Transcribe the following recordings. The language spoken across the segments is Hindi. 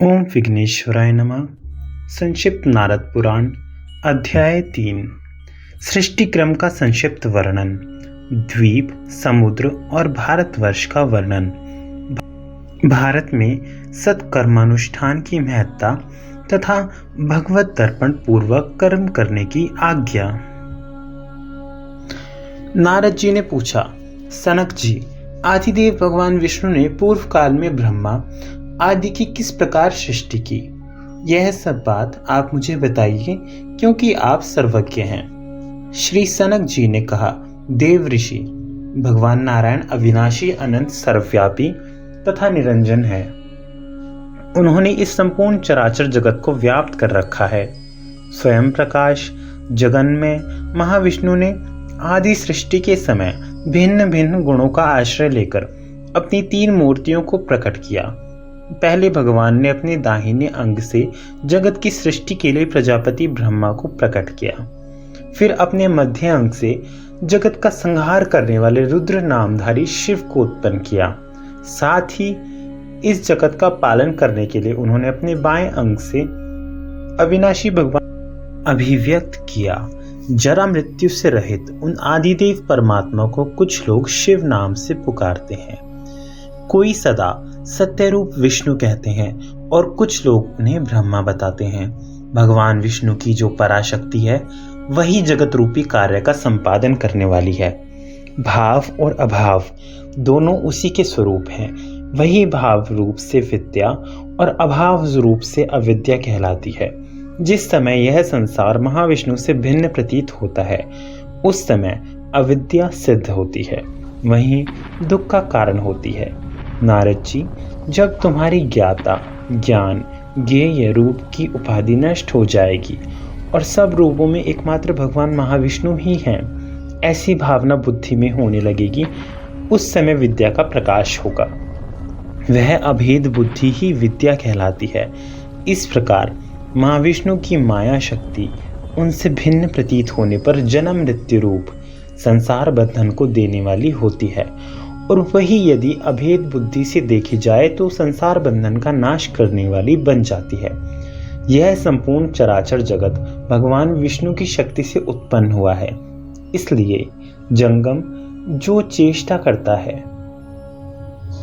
ओम विघ्नेश्वराय नमः। संक्षिप्त नारद पुराण अध्याय 3। सृष्टि क्रम का संक्षिप्त वर्णन। द्वीप, समुद्र और भारतवर्ष का वर्णन। भारत में सत्कर्मानुष्ठान की महत्ता तथा भगवत दर्पण पूर्वक कर्म करने की आज्ञा। नारद जी ने पूछा, सनक जी, आदिदेव भगवान विष्णु ने पूर्व काल में ब्रह्मा आदि की किस प्रकार सृष्टि की? यह सब बात आप मुझे बताइए, क्योंकि आप सर्वज्ञ हैं। श्री सनक जी ने कहा, देव ऋषि, भगवान नारायण अविनाशी, अनंत, सर्वव्यापी तथा निरंजन है। उन्होंने इस संपूर्ण चराचर जगत को व्याप्त कर रखा है। स्वयं प्रकाश जगन में महाविष्णु ने आदि सृष्टि के समय भिन्न भिन्न गुणों का आश्रय लेकर अपनी 3 मूर्तियों को प्रकट किया। पहले भगवान ने अपने दाहिने अंग से जगत की सृष्टि के लिए प्रजापति ब्रह्मा को प्रकट किया। फिर अपने मध्य अंग से जगत का संहार करने वाले रुद्र नामधारी शिव को उत्पन्न किया। साथ ही इस जगत का पालन करने के लिए उन्होंने अपने बाएं अंग से अविनाशी भगवान अभिव्यक्त किया। जरा मृत्यु से रहित उन आदिदेव परमात्मा को कुछ लोग शिव नाम से पुकारते हैं, कोई सदा सत्यरूप विष्णु कहते हैं और कुछ लोग उन्हें ब्रह्मा बताते हैं। भगवान विष्णु की जो पराशक्ति है वही जगत रूपी कार्य का संपादन करने वाली है। भाव और अभाव दोनों उसी के स्वरूप हैं। वही भाव रूप से विद्या और अभाव रूप से अविद्या कहलाती है। जिस समय यह संसार महाविष्णु से भिन्न प्रतीत होता है, उस समय अविद्या सिद्ध होती है, वहीं दुख का कारण होती है। नारद जी, जब तुम्हारी ज्ञाता, ज्ञान, ज्ञेय रूप की उपाधि नष्ट हो जाएगी और सब रूपों में एकमात्र भगवान महाविष्णु ही हैं, ऐसी भावना बुद्धि में होने लगेगी, उस समय विद्या का प्रकाश होगा। वह अभेद बुद्धि ही विद्या कहलाती है। इस प्रकार महाविष्णु की माया शक्ति उनसे भिन्न प्रतीत होने पर जन्म मृत्यु रूप संसार बंधन को देने वाली होती है, और वही यदि अभेद बुद्धि से देखी जाए तो संसार बंधन का नाश करने वाली बन जाती है। यह संपूर्ण चराचर जगत भगवान विष्णु की शक्ति से उत्पन्न हुआ है। इसलिए जंगम जो चेष्टा करता है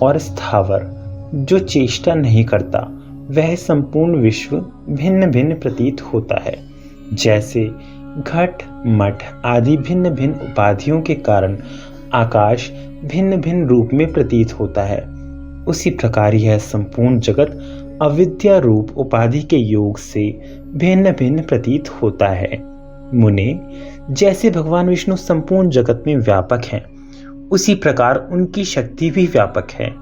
और स्थावर जो चेष्टा नहीं करता, वह संपूर्ण विश्व भिन्न भिन्न प्रतीत होता है। जैसे घट, मठ आदि भिन्न भिन्न उपाधियों के कारण आकाश भिन्न भिन्न रूप में प्रतीत होता है, उसी प्रकार यह संपूर्ण जगत अविद्या रूप उपाधि के योग से भिन्न भिन्न प्रतीत होता है। मुने, जैसे भगवान विष्णु संपूर्ण जगत में व्यापक हैं, उसी प्रकार उनकी शक्ति भी व्यापक है।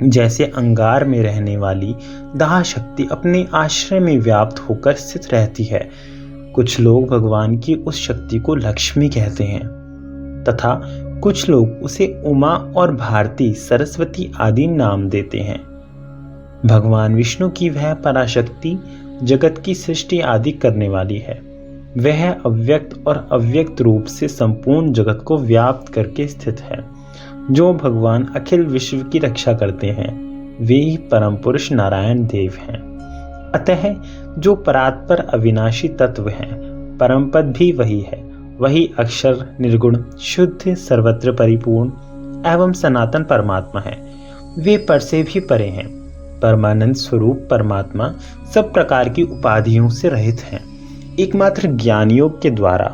जैसे अंगार में रहने वाली दाह शक्ति अपने आश्रय में व्याप्त होकर स्थित रहती है, कुछ लोग भगवान की उस शक्ति को लक्ष्मी कहते हैं तथा कुछ लोग उसे उमा और भारती, सरस्वती आदि नाम देते हैं। भगवान विष्णु की वह पराशक्ति जगत की सृष्टि आदि करने वाली है। वह अव्यक्त और अव्यक्त रूप से संपूर्ण जगत को व्याप्त करके स्थित है। जो भगवान अखिल विश्व की रक्षा करते हैं, वे ही परम पुरुष नारायण देव हैं। अतः जो परात्पर अविनाशी तत्व हैं, परम पद भी वही है। वही अक्षर, निर्गुण, शुद्ध, सर्वत्र परिपूर्ण एवं सनातन परमात्मा है। वे पर से भी परे हैं। परमानंद स्वरूप परमात्मा सब प्रकार की उपाधियों से रहित हैं। एकमात्र ज्ञान योग के द्वारा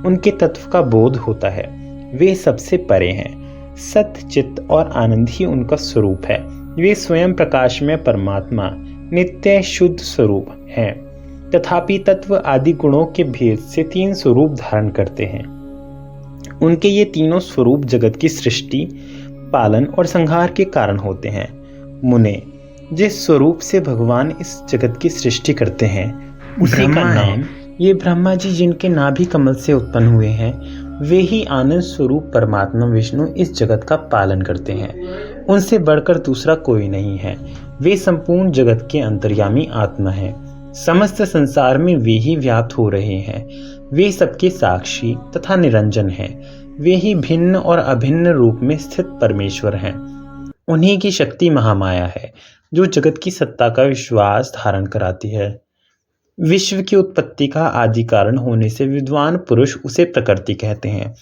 उनके तत्व का बोध होता है। वे सबसे परे हैं। सत्य, चित्त और आनंद ही उनका स्वरूप है। वे स्वयं प्रकाश में परमात्मा नित्य शुद्ध स्वरूप हैं, तथापि तत्व आदि गुणों के भेद से 3 स्वरूप धारण करते हैं। उनके ये तीनों स्वरूप जगत की सृष्टि, पालन और संहार के कारण होते हैं। मुने, जिस स्वरूप से भगवान इस जगत की सृष्टि करते हैं, उसी का नाम ये ब्रह्मा जी जिनके नाभि कमल से उत्पन्न हुए हैं, वे ही आनंद स्वरूप परमात्मा विष्णु इस जगत का पालन करते हैं। उनसे बढ़कर दूसरा कोई नहीं है। वे संपूर्ण जगत के अंतर्यामी आत्मा है। समस्त संसार में वे ही व्याप्त हो रहे हैं। वे सबके साक्षी तथा निरंजन हैं। वे ही भिन्न और अभिन्न रूप में स्थित परमेश्वर हैं। उन्हीं की शक्ति महामाया है। जो जगत की सत्ता का विश्वास धारण कराती है। विश्व की उत्पत्ति का आदि कारण होने से विद्वान पुरुष उसे प्रकृति कहते हैं।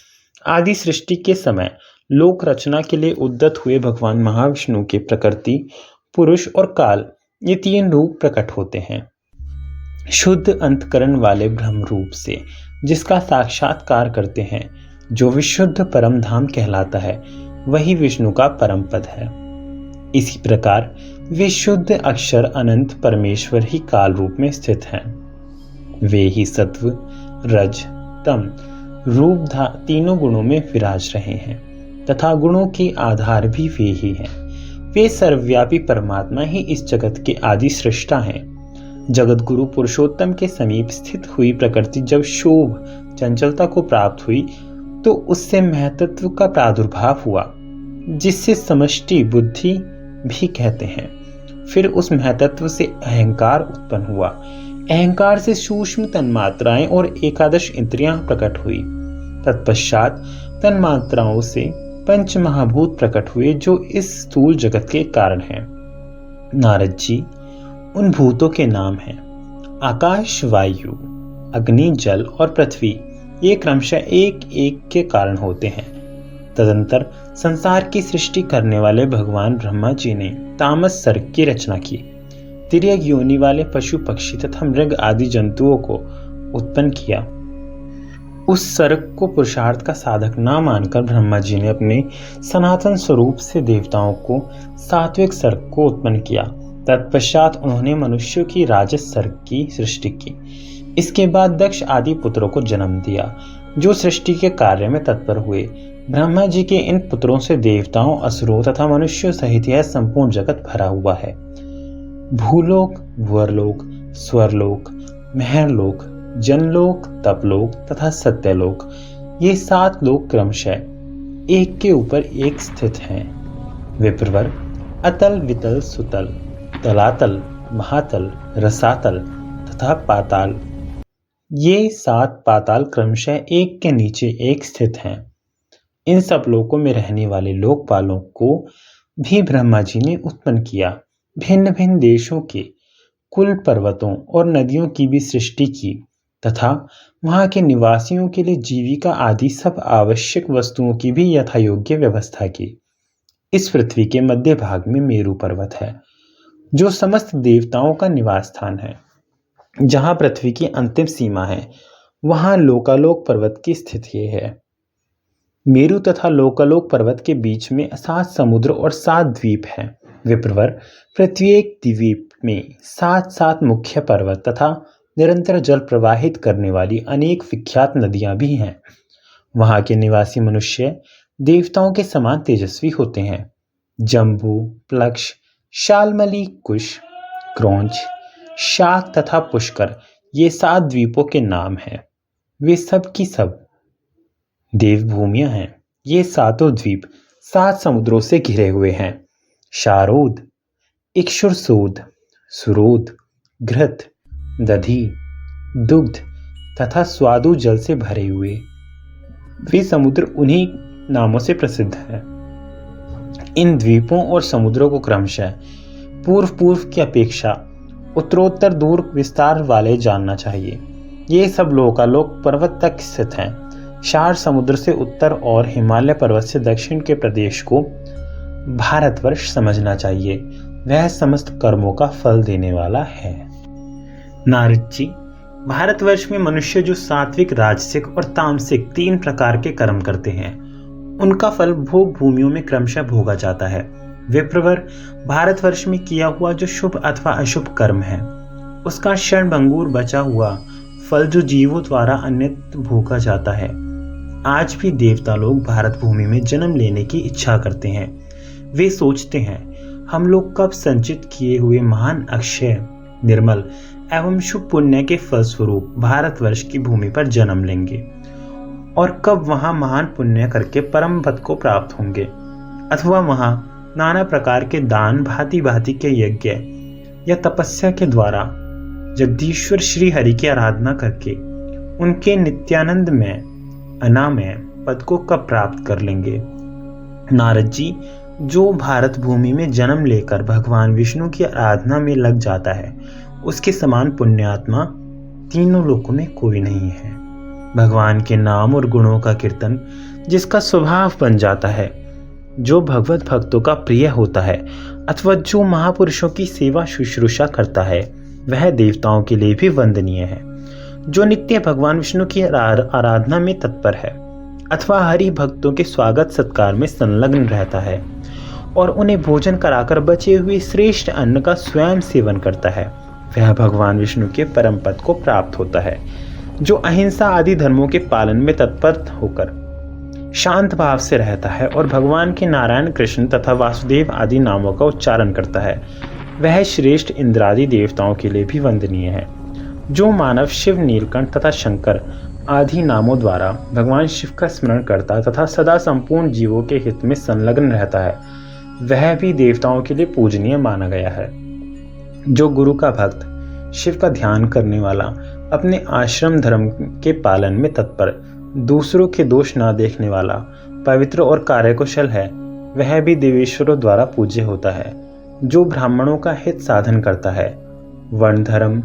आदि सृष्टि के समय लोक रचना के लिए उद्यत हुए भगवान महाविष्णु के प्रकृति, पुरुष और काल, ये तीन रूप प्रकट होते हैं। शुद्ध अंतकरण वाले ब्रह्म रूप से जिसका साक्षात्कार करते हैं, जो विशुद्ध परम धाम कहलाता है, वही विष्णु का परम पद है। इसी प्रकार विशुद्ध अक्षर अनंत परमेश्वर ही काल रूप में स्थित हैं। वे ही सत्व, रज, तम रूप तीनों गुणों में विराज रहे हैं तथा गुणों के आधार भी वे ही हैं। वे सर्वव्यापी परमात्मा ही इस जगत के आदि सृष्टा हैं। जगत गुरु पुरुषोत्तम के समीप स्थित हुई प्रकृति जब शोभ चंचलता को प्राप्त हुई तो उससे महतत्व का प्रादुर्भाव हुआ, जिससे समष्टि बुद्धि भी कहते हैं। फिर उस महतत्व से अहंकार उत्पन्न हुआ। अहंकार से सूक्ष्म तन्मात्राएं और एकादश इंद्रियां प्रकट हुई। तत्पश्चात तन्मात्राओं से पंच महाभूत प्रकट हुए, जो इस स्थूल जगत के कारण हैं। नारद जी, उन भूतों के नाम हैं आकाश, वायु, अग्नि, जल और पृथ्वी। ये क्रमशः एक एक के कारण होते हैं। तदंतर संसार की सृष्टि करने वाले भगवान ब्रह्मा जी ने तामस सर्ग की रचना की। तिर्यक योनि वाले पशु, पक्षी तथा मृग आदि जंतुओं को उत्पन्न किया। उस सर्ग को पुरुषार्थ का साधक न मानकर ब्रह्मा जी ने अपने सनातन स्वरूप से देवताओं को सात्विक सर्ग को उत्पन्न किया। तत्पश्चात उन्होंने मनुष्यों की राजस सर्ग की सृष्टि की। इसके बाद दक्ष आदि पुत्रों को जन्म दिया, जो सृष्टि के कार्य में तत्पर हुए। ब्रह्मा जी के इन पुत्रों से देवताओं, असुरों तथा मनुष्यों सहित यह संपूर्ण जगत भरा हुआ है। भूलोक, भुवरलोक, स्वरलोक, महरलोक, जनलोक, तपलोक तथा सत्यलोक, ये 7 लोक क्रमशः एक के ऊपर एक स्थित हैं। विप्रवर, अतल, वितल, सुतल, तलातल, महातल, रसातल तथा पाताल, ये 7 पाताल क्रमशः एक के नीचे एक स्थित हैं। इन सब लोकों में रहने वाले लोकपालों को भी ब्रह्मा जी ने उत्पन्न किया। भिन्न भिन्न देशों के कुल, पर्वतों और नदियों की भी सृष्टि की तथा वहां के निवासियों के लिए जीविका आदि सब आवश्यक वस्तुओं की भी यथायोग्य व्यवस्था की। इस पृथ्वी के मध्य भाग में मेरु पर्वत है, जो समस्त देवताओं का निवास स्थान है। जहां पृथ्वी की अंतिम सीमा है, वहां लोकालोक पर्वत की स्थिति है। मेरु तथा लोकालोक पर्वत के बीच में 7 समुद्र और 7 द्वीप हैं। विप्रवर, प्रत्येक द्वीप में 7 मुख्य पर्वत तथा निरंतर जल प्रवाहित करने वाली अनेक विख्यात नदियां भी हैं। वहां के निवासी मनुष्य देवताओं के समान तेजस्वी होते हैं। जम्बू, प्लक्ष, शालमली, कुश, क्रौंच, शाक तथा पुष्कर, ये 7 द्वीपों के नाम हैं। वे सब की सब देवभूमियां हैं। ये 7 द्वीप 7 समुद्रों से घिरे हुए हैं। शारोद, इक्षुरसोद, सुरोद, घृत, दधि, दुग्ध तथा स्वादु जल से भरे हुए वे समुद्र उन्हीं नामों से प्रसिद्ध है। इन द्वीपों और समुद्रों को क्रमशः पूर्व की अपेक्षा उत्तरोत्तर दूर विस्तार वाले जानना चाहिए। ये सब लोकालोक पर्वत तक स्थित हैं। शार समुद्र से उत्तर और हिमालय पर्वत से दक्षिण के प्रदेश को भारतवर्ष समझना चाहिए। वह समस्त कर्मों का फल देने वाला है। नारद जी, भारतवर्ष में मनुष्य जो सात्विक, राजसिक और तामसिक 3 प्रकार के कर्म करते हैं, उनका फल भोग भूमियों में क्रमशः भोगा जाता है। विप्रवर, भारतवर्ष में किया हुआ जो शुभ अथवा अशुभ कर्म है, उसका क्षणभंगुर बचा हुआ फल जो जीवों द्वारा अन्यत्र भोगा जाता है। आज भी देवता लोग भारत भूमि में जन्म लेने की इच्छा करते हैं। वे सोचते हैं, हम लोग कब संचित किए हुए महान, अक्षय, निर्मल एवं शुभ पुण्य के फलस्वरूप भारतवर्ष की भूमि पर जन्म लेंगे और कब वहां महान पुण्य करके परम पद को प्राप्त होंगे, अथवा वहां नाना प्रकार के दान, भांति भांति के यज्ञ या तपस्या के द्वारा जगदीश्वर श्री हरि की आराधना करके उनके नित्यानंद में अनामय पद को कब प्राप्त कर लेंगे। नारद जी, जो भारत भूमि में जन्म लेकर भगवान विष्णु की आराधना में लग जाता है, उसके समान पुण्यात्मा तीनों लोकों में कोई नहीं है। भगवान के नाम और गुणों का कीर्तन जिसका स्वभाव बन जाता है, जो भगवत भक्तों का प्रिय होता है, अथवा जो महापुरुषों की सेवा शुश्रूषा करता है, वह देवताओं के लिए भी वंदनीय है। जो नित्य भगवान विष्णु की आराधना में तत्पर है, अथवा हरि भक्तों के स्वागत सत्कार में संलग्न रहता है और उन्हें भोजन कराकर बचे हुए श्रेष्ठ अन्न का स्वयं सेवन करता है, वह भगवान विष्णु के परम पद को प्राप्त होता है। जो अहिंसा आदि धर्मों के पालन में तत्पर होकर शांत भाव से रहता है और भगवान के नारायण, कृष्ण तथा वासुदेव आदि नामों का उच्चारण करता है, वह श्रेष्ठ इंद्रादि देवताओं के लिए भी वंदनीय है। जो मानव शिव, नीलकंठ तथा शंकर आदि नामों द्वारा भगवान शिव का स्मरण करता तथा सदा संपूर्ण जीवों के हित में संलग्न रहता है, वह भी देवताओं के लिए पूजनीय माना गया है। जो गुरु का भक्त, शिव का ध्यान करने वाला, अपने आश्रम धर्म के पालन में तत्पर, दूसरों के दोष न देखने वाला, पवित्र और कार्यकुशल है, वह भी देवेश्वरों द्वारा पूज्य होता है। जो ब्राह्मणों का हित साधन करता है, वर्ण धर्म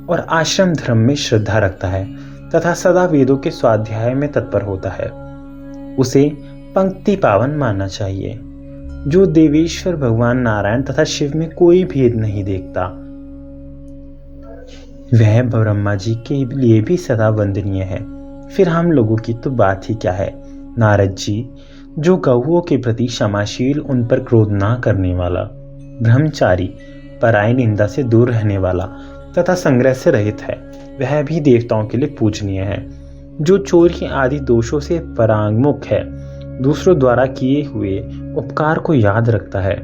और आश्रम धर्म में श्रद्धा रखता है तथा सदा वेदों के स्वाध्याय में तत्पर होता है, उसे पंक्ति पावन मानना चाहिए। जो देवेश्वर भगवान नारायण तथा शिव में कोई भेद नहीं देखता, वह ब्रह्मा जी के लिए भी सदा वंदनीय है। फिर हम लोगों की तो बात ही क्या है। नारद जी, जो गौओं के प्रति क्षमाशील, उन पर क्रोध ना करने वाला, ब्रह्मचारी, पराई निंदा से दूर रहने वाला तथा संग्रह से रहित है, वह भी देवताओं के लिए पूजनीय है। जो चोरी आदि दोषों से परांगमुख है, दूसरों द्वारा किए हुए उपकार को याद रखता है,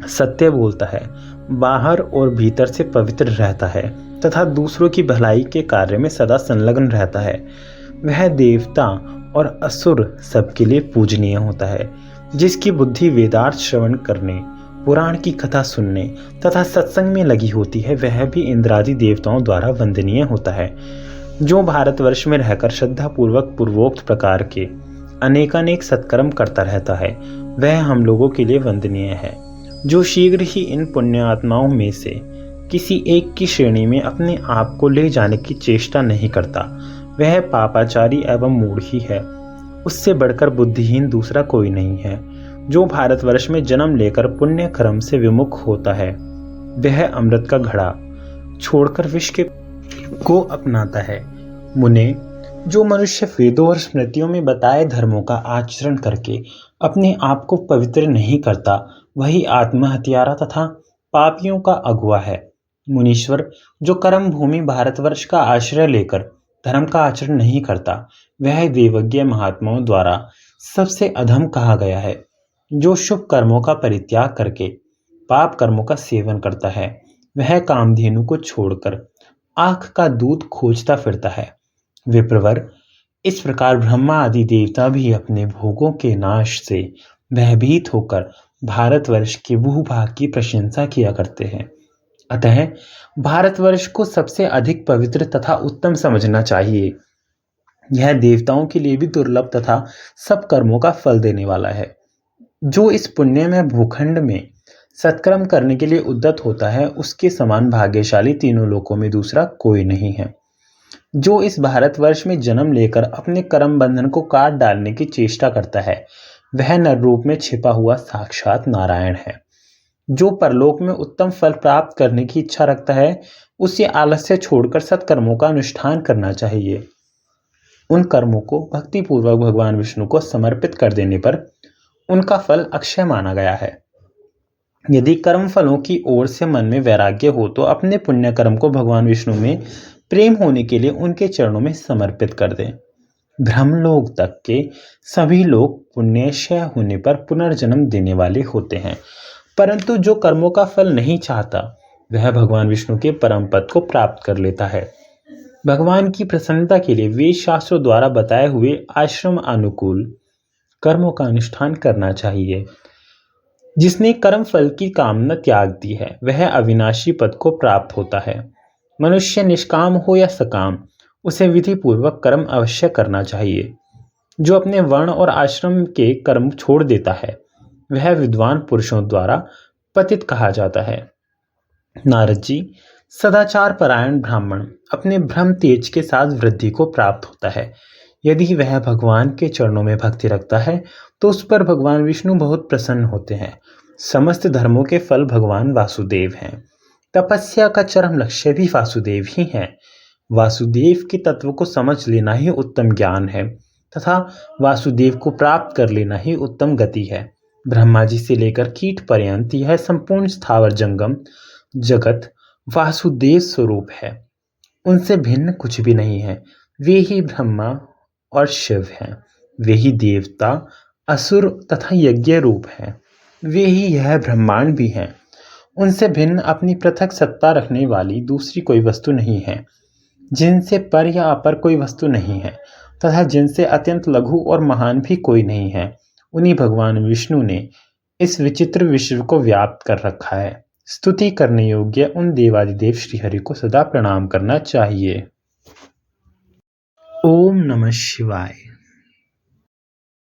सत्य बोलता है, बाहर और भीतर से पवित्र रहता है तथा दूसरों की भलाई के कार्य में सदा संलग्न रहता है, वह देवता और असुर सबके लिए पूजनीय होता है। जिसकी बुद्धि वेदार्थ श्रवण करने, पुराण की कथा सुनने तथा सत्संग में लगी होती है, वह भी इंद्रादि देवताओं द्वारा वंदनीय होता है। जो भारतवर्ष में रहकर श्रद्धापूर्वक पूर्वोक्त प्रकार के अनेकानेक सत्कर्म करता रहता है, वह हम लोगों के लिए वंदनीय है। जो शीघ्र ही इन पुण्यात्माओं में से किसी एक की श्रेणी में अपने आप को ले जाने की चेष्टा नहीं करता, वह पापाचारी एवं मूढ़ ही है। उससे बढ़कर बुद्धिहीन दूसरा कोई नहीं है। जो भारतवर्ष में जन्म लेकर पुण्य कर्म से विमुख होता है, वह अमृत का घड़ा छोड़कर विष को अपनाता है। मुने, जो मनुष्य वेदों और स्मृतियों में बताए धर्मों का आचरण करके अपने आप को पवित्र नहीं करता, वही आत्महत्यारा तथा पापियों का अगुआ है। मुनीश्वर, जो कर्म भूमि भारतवर्ष का आश्रय लेकर धर्म का आचरण नहीं करता, वह देवज्ञ महात्माओं द्वारा सबसे अधम कहा गया है। जो शुभ कर्मों का परित्याग करके पाप कर्मों का सेवन करता है, वह कामधेनु को छोड़कर आंख का दूध खोजता फिरता है। विप्रवर, इस प्रकार ब्रह्मा आदि देवता भी अपने भोगों के नाश से भयभीत होकर भारतवर्ष के भूभाग की प्रशंसा किया करते हैं। अतः भारतवर्ष को सबसे अधिक पवित्र तथा उत्तम समझना चाहिए। यह देवताओं के लिए भी दुर्लभ तथा सब कर्मों का फल देने वाला है। जो इस पुण्य में भूखंड में सत्कर्म करने के लिए उद्यत होता है, उसके समान भाग्यशाली तीनों लोकों में दूसरा कोई नहीं है। जो इस भारतवर्ष में जन्म लेकर अपने कर्म बंधन को काट डालने की चेष्टा करता है, वह नर रूप में छिपा हुआ साक्षात नारायण है। जो परलोक में उत्तम फल प्राप्त करने की इच्छा रखता है, उसे आलस्य छोड़कर सत्कर्मों का अनुष्ठान करना चाहिए। उन कर्मों को भक्तिपूर्वक भगवान विष्णु को समर्पित कर देने पर उनका फल अक्षय माना गया है। यदि कर्म फलों की ओर से मन में वैराग्य हो, तो अपने पुण्य कर्म को भगवान विष्णु में प्रेम होने के लिए उनके चरणों में समर्पित कर दें। ब्रह्मलोक तक के सभी लोग पुण्यक्षय होने पर पुनर्जन्म देने वाले होते हैं, परंतु जो कर्मों का फल नहीं चाहता, वह भगवान विष्णु के परम पद को प्राप्त कर लेता है। भगवान की प्रसन्नता के लिए वेद शास्त्रों द्वारा बताए हुए आश्रम अनुकूल कर्मों का अनुष्ठान करना चाहिए। जिसने कर्म फल की कामना त्याग दी है, वह अविनाशी पद को प्राप्त होता है। मनुष्य निष्काम हो या सकाम, उसे विधि पूर्वक कर्म अवश्य करना चाहिए। जो अपने वर्ण और आश्रम के कर्म छोड़ देता है, वह विद्वान पुरुषों द्वारा पतित कहा जाता है। नारद जी, सदाचार परायण ब्राह्मण अपने ब्रह्म तेज के साथ वृद्धि को प्राप्त होता है। यदि वह भगवान के चरणों में भक्ति रखता है तो उस पर भगवान विष्णु बहुत प्रसन्न होते हैं। समस्त धर्मों के फल भगवान वासुदेव हैं। तपस्या का चरम लक्ष्य भी वासुदेव ही है। वासुदेव के तत्व को समझ लेना ही उत्तम ज्ञान है तथा वासुदेव को प्राप्त कर लेना ही उत्तम गति है। ब्रह्मा जी से लेकर कीट पर्यंत यह संपूर्ण स्थावर जंगम जगत वासुदेव स्वरूप है। उनसे भिन्न कुछ भी नहीं है। वे ही ब्रह्मा और शिव हैं। वे ही देवता, असुर तथा यज्ञ रूप हैं। वे ही यह ब्रह्मांड भी हैं। उनसे भिन्न अपनी पृथक सत्ता रखने वाली दूसरी कोई वस्तु नहीं है। जिनसे पर या अपर कोई वस्तु नहीं है तथा जिनसे अत्यंत लघु और महान भी कोई नहीं है, उन्हीं भगवान विष्णु ने इस विचित्र विश्व को व्याप्त कर रखा है। स्तुति करने योग्य उन देवादिदेव श्रीहरि को सदा प्रणाम करना चाहिए। ओम नमः शिवाय।